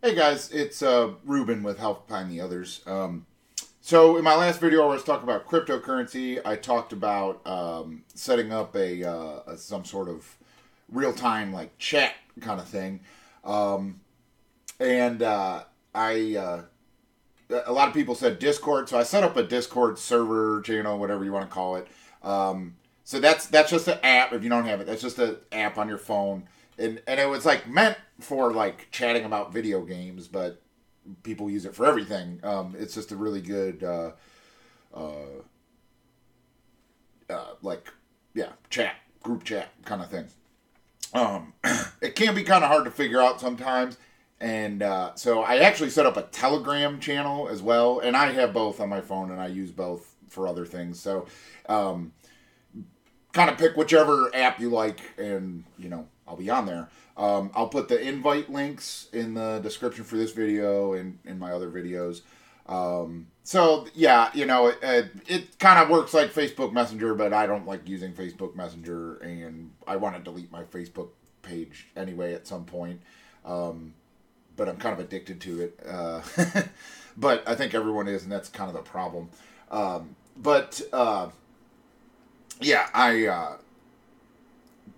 Hey guys, it's Ruben with Help Find the Others. So in my last video, I was talking about cryptocurrency. I talked about setting up some sort of real time like chat kind of thing, and a lot of people said Discord, so I set up a Discord server channel, whatever you want to call it. So that's just an app. If you don't have it, that's just an app on your phone, and it was like meant for like chatting about video games, but people use it for everything. It's just a really good like group chat kind of thing. It can be kind of hard to figure out sometimes. And so I actually set up a Telegram channel as well, and I have both on my phone, and I use both for other things. So, kind of pick whichever app you like, and I'll be on there. I'll put the invite links in the description for this video and in my other videos. So yeah, it kind of works like Facebook Messenger, but I don't like using Facebook Messenger, and I want to delete my Facebook page anyway at some point. But I'm kind of addicted to it. But I think everyone is, and that's kind of the problem.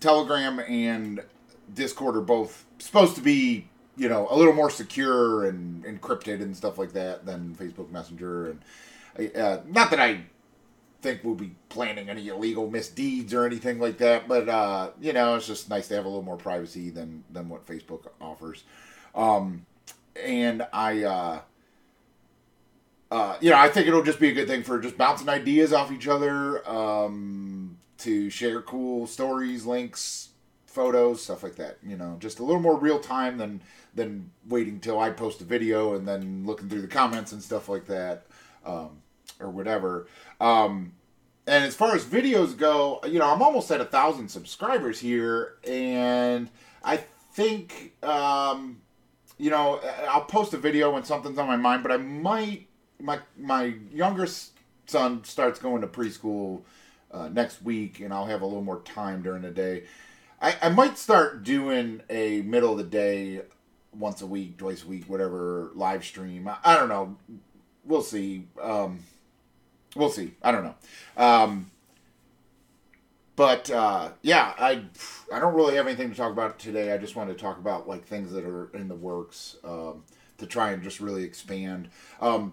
Telegram and Discord are both supposed to be, a little more secure and encrypted and stuff like that than Facebook Messenger. And not that I think we'll be planning any illegal misdeeds or anything like that, but it's just nice to have a little more privacy than what Facebook offers. And I think it'll just be a good thing for just bouncing ideas off each other, to share cool stories, links, photos, stuff like that. Just a little more real time than waiting till I post a video and then looking through the comments and stuff like that, or whatever. And as far as videos go, I'm almost at 1,000 subscribers here, and I think, I'll post a video when something's on my mind, but I might, my younger son starts going to preschool next week, and I'll have a little more time during the day. I might start doing a middle of the day, once a week, twice a week, whatever, live stream. I don't know. We'll see. We'll see. I don't know. I don't really have anything to talk about today. I just wanted to talk about like things that are in the works, to try and just really expand. I'm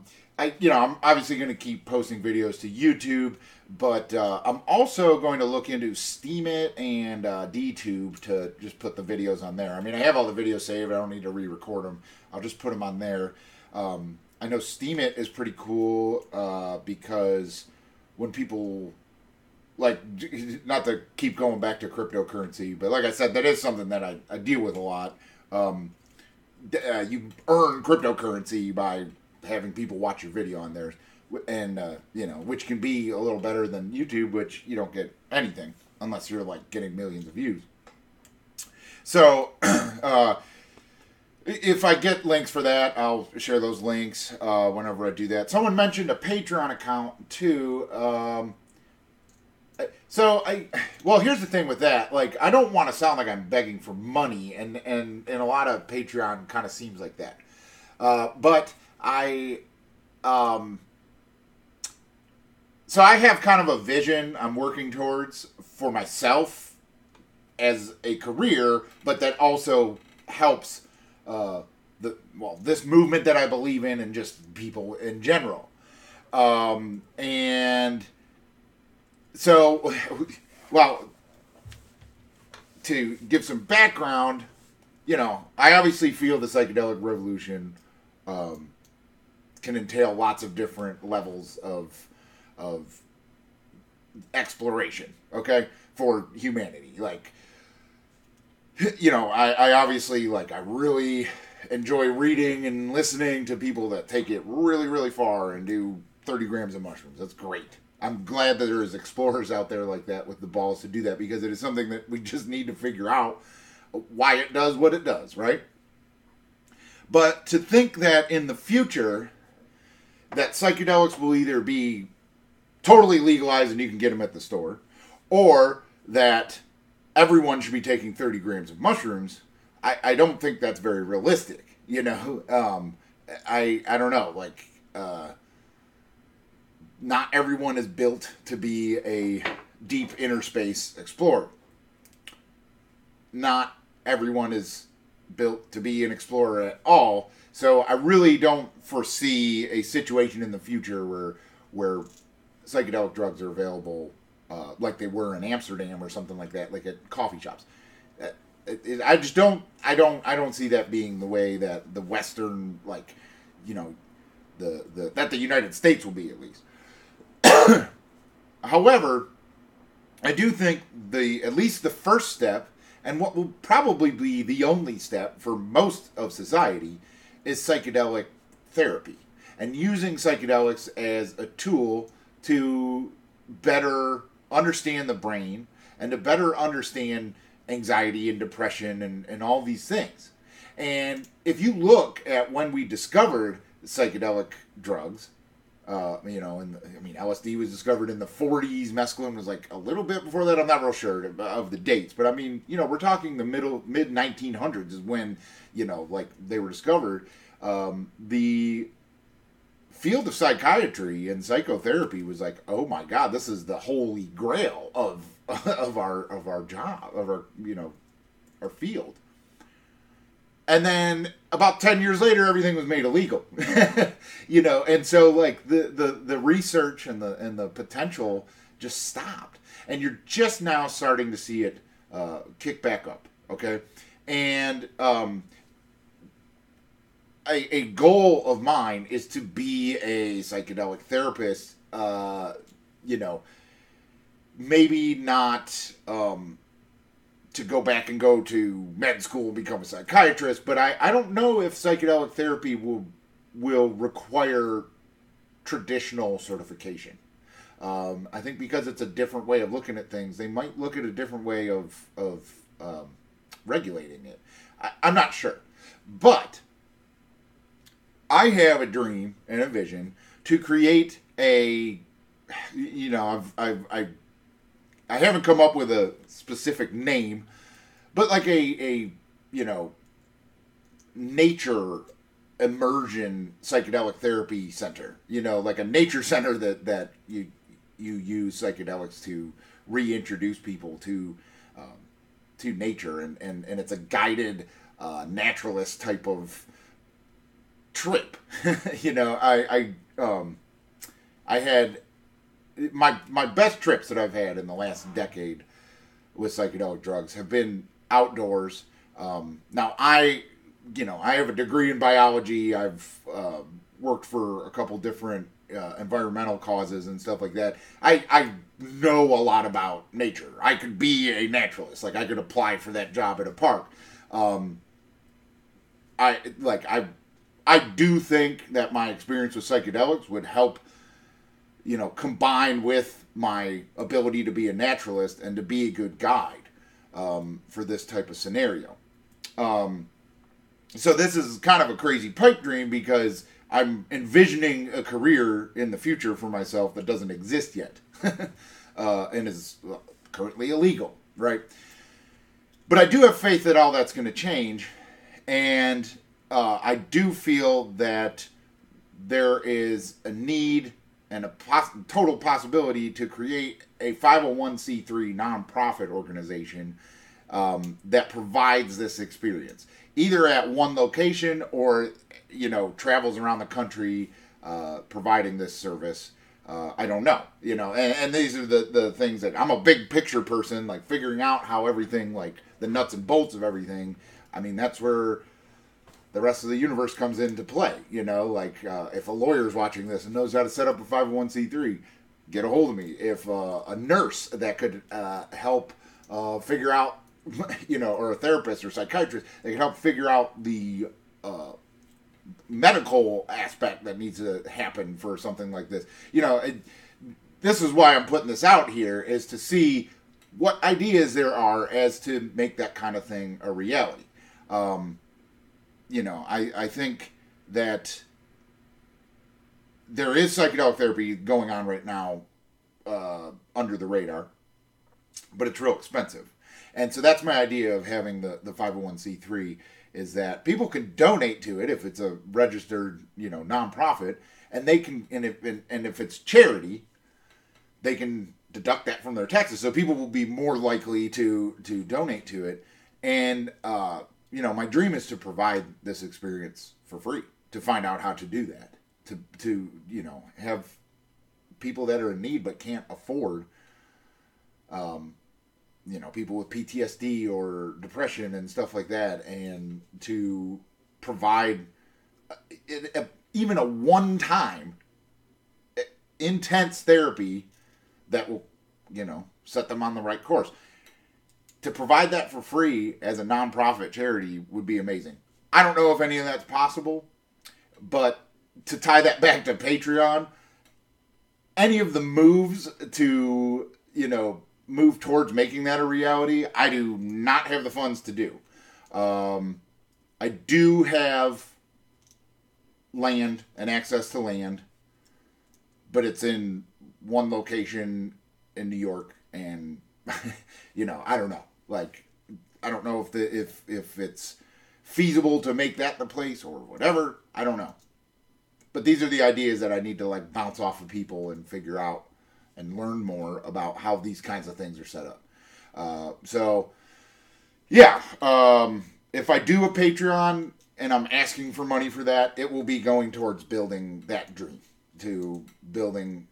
obviously going to keep posting videos to YouTube, but I'm also going to look into Steemit and DTube to just put the videos on there. I mean, I have all the videos saved. I don't need to re-record them. I'll just put them on there. I know Steemit is pretty cool because when people, like, not to keep going back to cryptocurrency, but like I said, that is something that I deal with a lot. You earn cryptocurrency by having people watch your video on there, and which can be a little better than YouTube, which you don't get anything unless you're like getting millions of views. So if I get links for that, I'll share those links whenever I do that. Someone mentioned a Patreon account too. Here's the thing with that. Like, I don't want to sound like I'm begging for money, and a lot of Patreon kind of seems like that. But so I have kind of a vision I'm working towards for myself as a career, but that also helps this movement that I believe in and just people in general. And so, to give some background, I obviously feel the psychedelic revolution can entail lots of different levels of exploration, okay, for humanity. Like, I obviously, like, I really enjoy reading and listening to people that take it really, really far and do 30 grams of mushrooms. That's great. I'm glad that there is explorers out there like that with the balls to do that, because it is something that we just need to figure out why it does what it does, right? But to think that in the future that psychedelics will either be totally legalized and you can get them at the store, or that everyone should be taking 30 grams of mushrooms, I don't think that's very realistic. You know, I don't know, like not everyone is built to be a deep inner space explorer. Not everyone is built to be an explorer at all. So I really don't foresee a situation in the future where psychedelic drugs are available like they were in Amsterdam or something like that, like at coffee shops. I just don't see that being the way that the Western, like, you know, the that the United States will be, at least. However, I do think at least the first step, and what will probably be the only step for most of society, is psychedelic therapy, and using psychedelics as a tool to better understand the brain and to better understand anxiety and depression and all these things. And if you look at when we discovered psychedelic drugs, LSD was discovered in the 40s. Mescaline was like a little bit before that. I'm not real sure of the dates, but I mean, we're talking the mid 1900s is when, like they were discovered. The field of psychiatry and psychotherapy was like, oh my God, this is the holy grail of our job, of our field. And then about 10 years later, everything was made illegal, and so like the research and the potential just stopped, and you're just now starting to see it kick back up. Okay. And a goal of mine is to be a psychedelic therapist, maybe not to go back and go to med school and become a psychiatrist, but I don't know if psychedelic therapy will require traditional certification. I think because it's a different way of looking at things, they might look at a different way of regulating it. I'm not sure. But I have a dream and a vision to create I haven't come up with a specific name, but like a nature immersion psychedelic therapy center. Like a nature center that you use psychedelics to reintroduce people to nature, and it's a guided naturalist type of trip. I had my best trips that I've had in the last decade with psychedelic drugs have been outdoors. Now I have a degree in biology. I've worked for a couple different environmental causes and stuff like that. I know a lot about nature. I could be a naturalist. Like I could apply for that job at a park. I do think that my experience with psychedelics would help, combine with my ability to be a naturalist and to be a good guide for this type of scenario. So this is kind of a crazy pipe dream because I'm envisioning a career in the future for myself that doesn't exist yet and is currently illegal, right? But I do have faith that all that's going to change, and I do feel that there is a need and a total possibility to create a 501c3 nonprofit organization that provides this experience, either at one location or, travels around the country providing this service. I don't know, and these are the things that I'm a big picture person, like figuring out how everything, like the nuts and bolts of everything. I mean, that's where the rest of the universe comes into play. If a lawyer's watching this and knows how to set up a 501c3, get a hold of me. If a nurse that could help figure out, or a therapist or psychiatrist, they can help figure out the medical aspect that needs to happen for something like this. This is why I'm putting this out here, is to see what ideas there are as to make that kind of thing a reality. I think that there is psychedelic therapy going on right now under the radar, but it's real expensive. And so that's my idea of having the 501c3, is that people can donate to it if it's a registered, nonprofit, and they can, and if it's charity, they can deduct that from their taxes. So people will be more likely to donate to it. And my dream is to provide this experience for free, to find out how to do that, to have people that are in need but can't afford, people with PTSD or depression and stuff like that, and to provide even a one-time intense therapy that will, set them on the right course. To provide that for free as a nonprofit charity would be amazing. I don't know if any of that's possible, but to tie that back to Patreon, any of the moves to, move towards making that a reality, I do not have the funds to do. I do have land and access to land, but it's in one location in New York, and I don't know. Like, I don't know if it's feasible to make that the place or whatever. I don't know. But these are the ideas that I need to bounce off of people and figure out and learn more about how these kinds of things are set up. If I do a Patreon and I'm asking for money for that, it will be going towards building that dream, to building,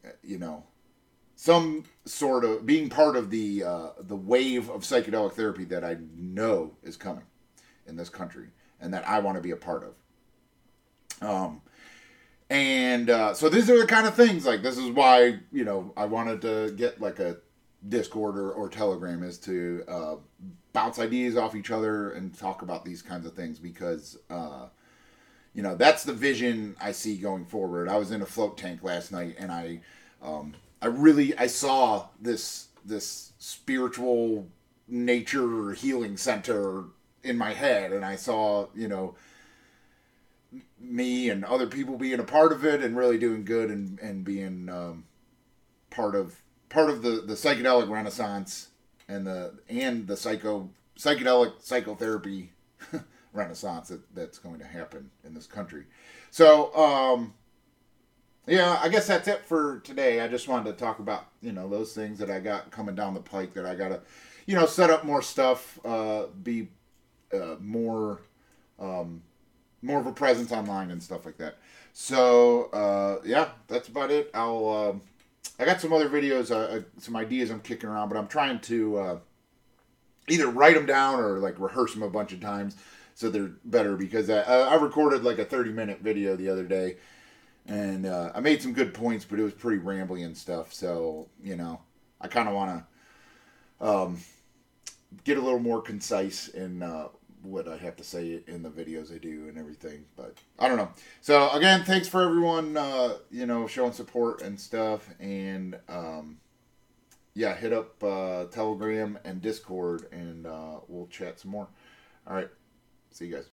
some sort of being part of the wave of psychedelic therapy that I know is coming in this country and that I want to be a part of. So these are the kind of things, this is why, I wanted to get a Discord or Telegram, is to bounce ideas off each other and talk about these kinds of things, because, that's the vision I see going forward. I was in a float tank last night, and I saw this spiritual nature healing center in my head, and I saw, me and other people being a part of it and really doing good and being part of the psychedelic renaissance and the psychedelic psychotherapy renaissance that's going to happen in this country. So I guess that's it for today. I just wanted to talk about those things that I got coming down the pike, that I gotta set up more stuff, be more of a presence online and stuff like that. So, that's about it. I got some other videos, some ideas I'm kicking around, but I'm trying to either write them down or rehearse them a bunch of times so they're better, because I recorded a 30-minute video the other day, and I made some good points, but it was pretty rambly and stuff. So, I kind of want to get a little more concise in what I have to say in the videos I do and everything, but I don't know. So again, thanks for everyone, showing support and stuff, and hit up Telegram and Discord, and we'll chat some more. All right, see you guys.